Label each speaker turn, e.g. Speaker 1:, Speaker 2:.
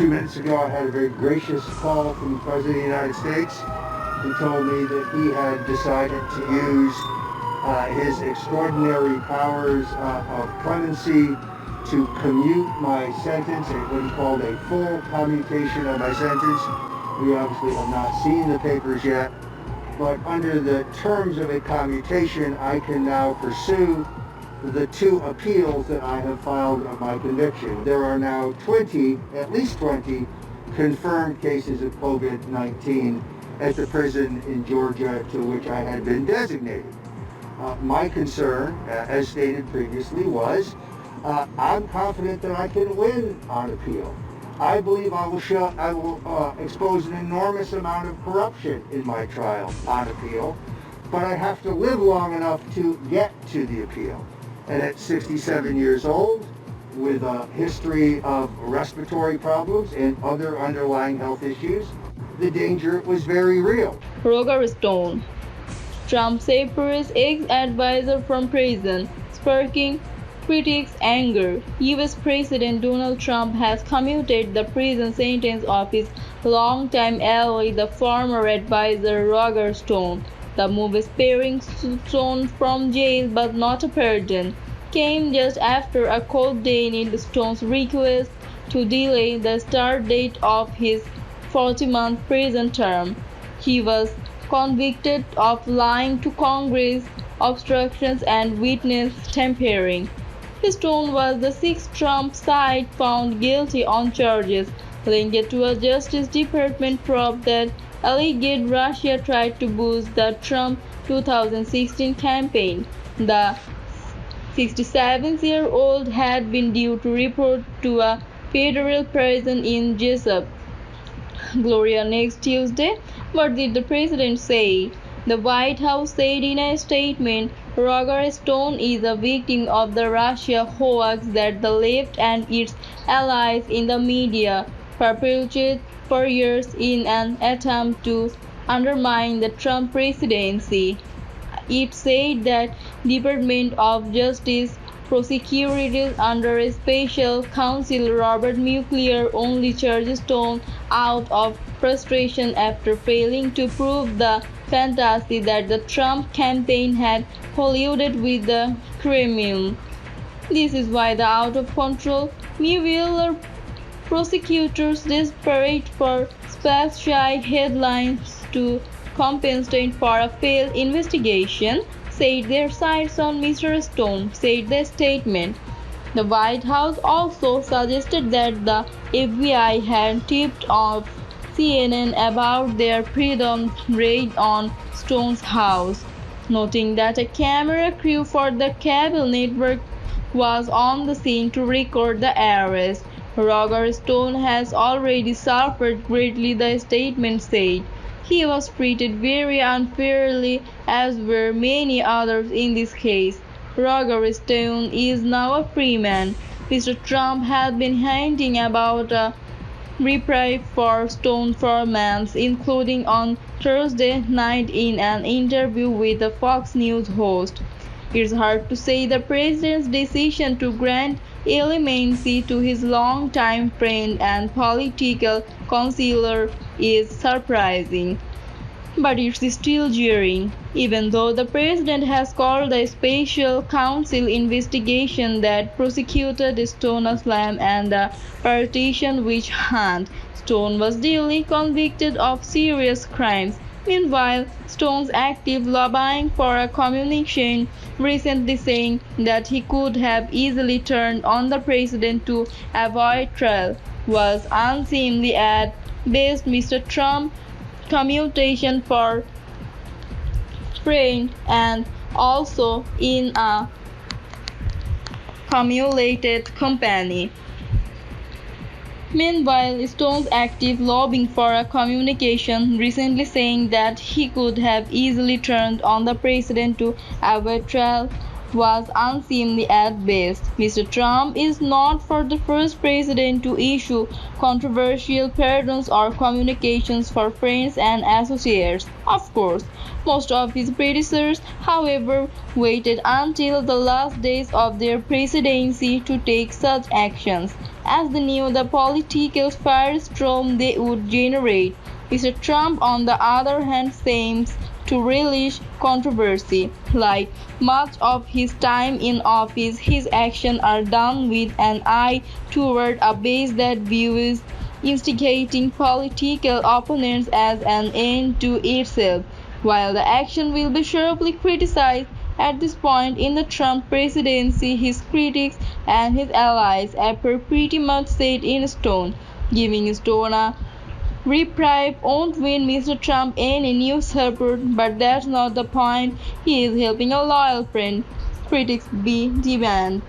Speaker 1: few minutes ago, I had a very gracious call from the President of the United States. He told me that he had decided to use his extraordinary powers of clemency to commute my sentence, what he called a full commutation of my sentence. We obviously have not seen the papers yet, but under the terms of a commutation, I can now pursue the 2 appeals that I have filed of my conviction. There are now 20, at least 20, confirmed cases of COVID-19 at the prison in Georgia to which I had been designated. My concern, as stated previously, was I'm confident that I can win on appeal. I believe I will expose an enormous amount of corruption in my trial on appeal, but I have to live long enough to get to the appeal. And at 67 years old, with a history of respiratory problems and other underlying health issues, the danger was very real.
Speaker 2: Roger Stone, Trump separates ex-advisor from prison, sparking critics' anger. U.S. President Donald Trump has commuted the prison sentence of his longtime ally, the former advisor Roger Stone. The move sparing Stone from jail but not a pardon came just after a court denied Stone's request to delay the start date of his 40-month prison term. He was convicted of lying to Congress, obstructions, and witness tampering. Stone was the 6th Trump side found guilty on charges linked to a Justice Department probe that alleged Russia tried to boost the Trump 2016 campaign. The 67-year-old had been due to report to a federal prison in Jessup, Gloria, next Tuesday. What did the president say? The White House said in a statement, Roger Stone is a victim of the Russia hoax that the left and its allies in the media perpetuated for years in an attempt to undermine the Trump presidency. It said that Department of Justice prosecutors under a special counsel Robert Mueller only charged Stone out of frustration after failing to prove the fantasy that the Trump campaign had colluded with the Kremlin. This is why the out-of-control Mueller prosecutors, desperate for splash-shy headlines to compensate for a failed investigation, set their sights on Mr. Stone, said the statement. The White House also suggested that the FBI had tipped off CNN about their pre-dawn raid on Stone's house, noting that a camera crew for the cable network was on the scene to record the arrest. Roger Stone has already suffered greatly, the statement said. He was treated very unfairly, as were many others in this case. Roger Stone is now a free man. Mr. Trump has been hinting about a reprieve for Stone for months, including on Thursday night in an interview with the Fox News host. It's hard to say the president's decision to grant clemency to his longtime friend and political counselor is surprising, but it's still jarring. Even though the president has called a special counsel investigation that prosecuted Stone's Slam and the partition witch hunt, Stone was duly convicted of serious crimes. Meanwhile, Stone's active lobbying for a communication recently saying that he could have easily turned on the president to avoid trial was unseemly at best. Mr. Trump commutation for friend and also in a cumulated company. Meanwhile, Stone's active lobbying for a communication recently saying that he could have easily turned on the president to avoid trial was unseemly at best. Mr. Trump is not for the first president to issue controversial pardons or communications for friends and associates. Of course, most of his predecessors, however, waited until the last days of their presidency to take such actions. as they knew the political firestorm they would generate. Mr. Trump, on the other hand, seems to relish controversy. Like much of his time in office, his actions are done with an eye toward a base that views instigating political opponents as an end to itself. While the action will be sharply criticized at this point in the Trump presidency, his critics and his allies appear pretty much set in stone, giving Stone a reprieve won't win Mr. Trump any new support, but that's not the point. He is helping a loyal friend. Critics be demand.